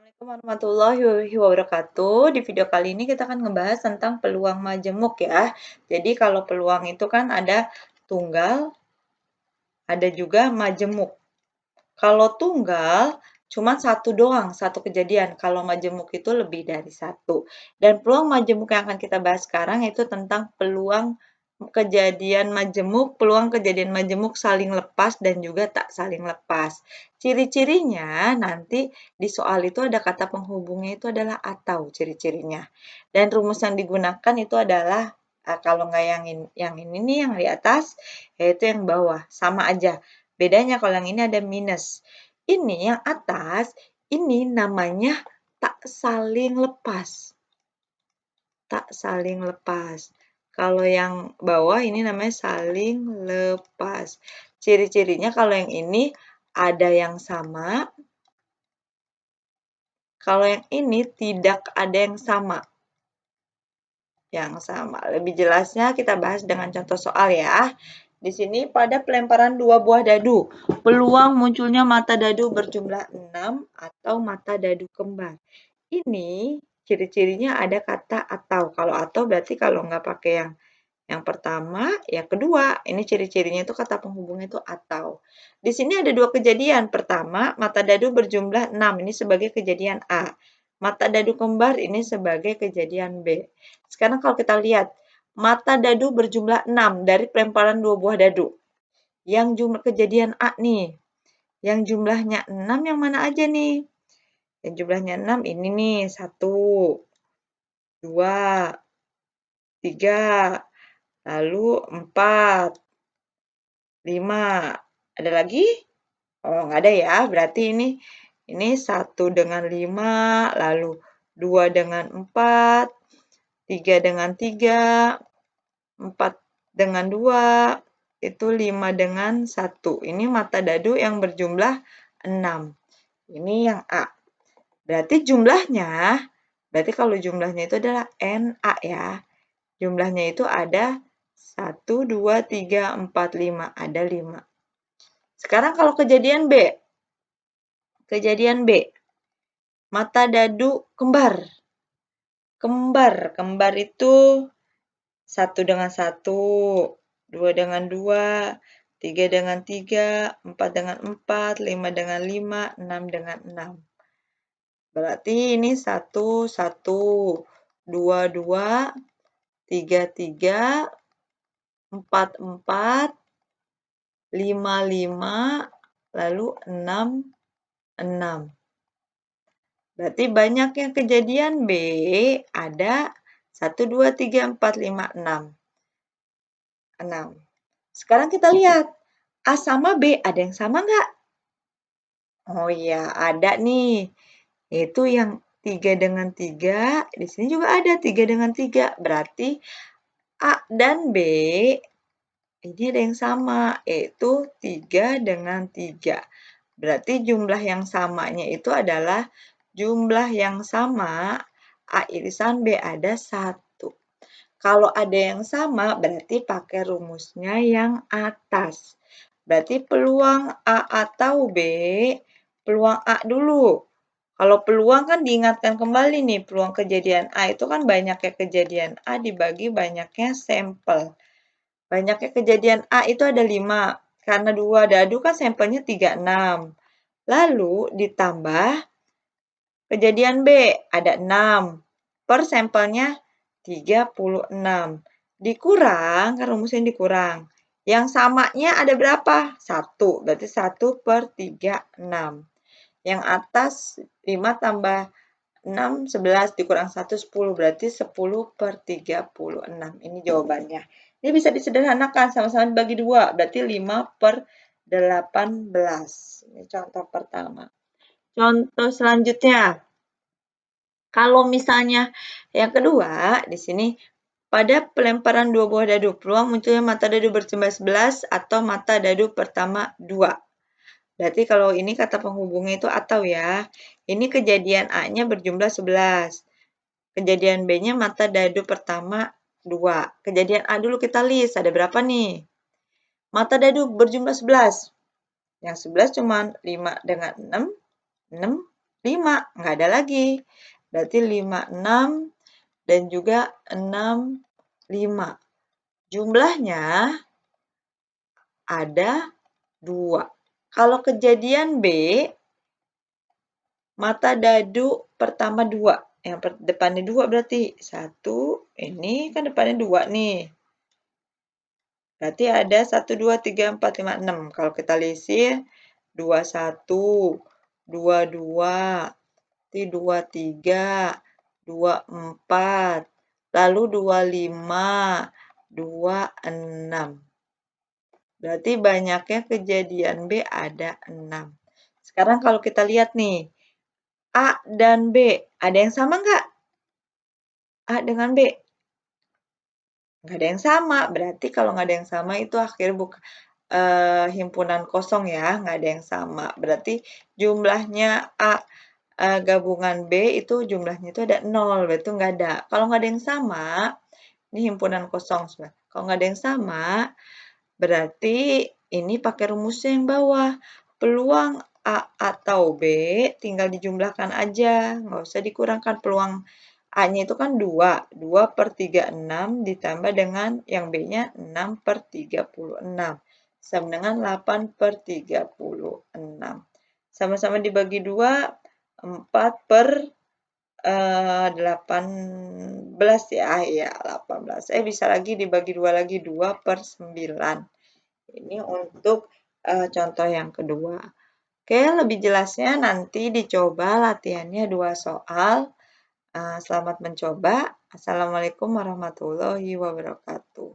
Assalamualaikum warahmatullahi wabarakatuh. Di video kali ini kita akan ngebahas tentang peluang majemuk ya. Jadi kalau peluang itu kan ada tunggal, ada juga majemuk. Kalau tunggal cuma satu doang, satu kejadian. Kalau majemuk itu lebih dari satu. Dan peluang majemuk yang akan kita bahas sekarang itu tentang peluang peluang kejadian majemuk saling lepas dan juga tak saling lepas. Ciri-cirinya nanti di soal itu ada kata penghubungnya itu adalah atau ciri-cirinya. Dan rumus yang digunakan itu adalah kalau nggak yang ini nih yang di atas, yaitu yang bawah, sama aja. Bedanya kalau yang ini ada minus. Ini yang atas, ini namanya tak saling lepas. Tak saling lepas. Kalau yang bawah ini namanya saling lepas. Ciri-cirinya kalau yang ini ada yang sama. Kalau yang ini tidak ada yang sama. Lebih jelasnya kita bahas dengan contoh soal ya. Di sini pada pelemparan dua buah dadu, peluang munculnya mata dadu berjumlah 6 atau mata dadu kembar. Ini ciri-cirinya ada kata atau. Kalau atau berarti kalau nggak pakai yang pertama, yang kedua. Ini ciri-cirinya itu kata penghubungnya itu atau. Di sini ada dua kejadian. Pertama, mata dadu berjumlah 6. Ini sebagai kejadian A. Mata dadu kembar ini sebagai kejadian B. Sekarang kalau kita lihat, mata dadu berjumlah 6 dari pelemparan dua buah dadu. Yang jumlah kejadian A nih. Yang jumlahnya 6 yang mana aja nih? Yang jumlahnya 6 ini nih. 1, 2, 3, lalu 4, 5. Ada lagi? Oh, nggak ada ya. Berarti ini 1 dengan 5, lalu 2 dengan 4, 3 dengan 3, 4 dengan 2, itu 5 dengan 1. Ini mata dadu yang berjumlah 6. Ini yang A. Berarti kalau jumlahnya itu adalah NA ya. Jumlahnya itu ada 1, 2, 3, 4, 5. Ada 5. Sekarang kalau kejadian B. Kejadian B. Mata dadu kembar. Kembar itu 1 dengan 1, 2 dengan 2, 3 dengan 3, 4 dengan 4, 5 dengan 5, 6 dengan 6. Berarti ini 1, 1, 2, 2, 3, 3, 4, 4, 5, 5, lalu 6, 6. Berarti banyak yang kejadian B ada 1, 2, 3, 4, 5, 6. 6. Sekarang kita lihat, A sama B ada yang sama nggak? Oh iya, ada nih. Yaitu yang 3 dengan 3, di sini juga ada 3 dengan 3. Berarti A dan B ini ada yang sama, yaitu 3 dengan 3. Berarti jumlah yang samanya itu adalah jumlah yang sama A irisan B ada 1. Kalau ada yang sama, berarti pakai rumusnya yang atas. Berarti peluang A atau B, peluang A dulu. Kalau peluang kan diingatkan kembali nih, peluang kejadian A itu kan banyaknya kejadian A dibagi banyaknya sampel. Banyaknya kejadian A itu ada 5. Karena 2 dadu kan sampelnya 36. Lalu ditambah kejadian B ada 6. Per sampelnya 36. Dikurang, kan rumusnya dikurang. Yang samanya ada berapa? 1. Berarti 1 per 36. Yang atas 5 tambah 6, 11. Dikurang 1, 10. Berarti 10 per 36. Ini jawabannya. Ini bisa disederhanakan. Sama-sama dibagi 2. Berarti 5 per 18. Ini contoh pertama. Contoh selanjutnya. Kalau misalnya yang kedua, di sini pada pelemparan dua buah dadu, peluang munculnya mata dadu berjumlah 11 atau mata dadu pertama 2. Berarti kalau ini kata penghubungnya itu atau ya. Ini kejadian A-nya berjumlah 11. Kejadian B-nya mata dadu pertama 2. Kejadian A dulu kita list, ada berapa nih? Mata dadu berjumlah 11. Yang 11 cuma 5 dengan 6, 6, 5, nggak ada lagi. Berarti 5, 6, dan juga 6, 5. Jumlahnya ada 2. Kalau kejadian B, mata dadu pertama 2. Yang depannya 2 berarti 1, ini kan depannya 2 nih. Berarti ada 1, 2, 3, 4, 5, 6. Kalau kita lisir, 21, 22, 23, 24, lalu 25, 26. Berarti banyaknya kejadian B ada 6. Sekarang kalau kita lihat nih, A dan B, ada yang sama nggak? A dengan B? Nggak ada yang sama, berarti kalau nggak ada yang sama itu akhirnya himpunan kosong ya, nggak ada yang sama. Berarti jumlahnya A gabungan B itu jumlahnya itu ada 0, berarti nggak ada. Kalau nggak ada yang sama, ini himpunan kosong. Kalau nggak ada yang sama, berarti ini pakai rumusnya yang bawah. Peluang A atau B tinggal dijumlahkan aja, nggak usah dikurangkan. Peluang A-nya itu kan 2, 2 per 36 ditambah dengan yang B-nya 6 per 36. Sama dengan 8 per 36. Sama-sama dibagi 2, 4 per 18 ya, ya 18. Bisa lagi dibagi 2 lagi, 2 per 9. Ini untuk contoh yang kedua. Oke, lebih jelasnya nanti dicoba latihannya 2 soal. Selamat mencoba. Assalamualaikum warahmatullahi wabarakatuh.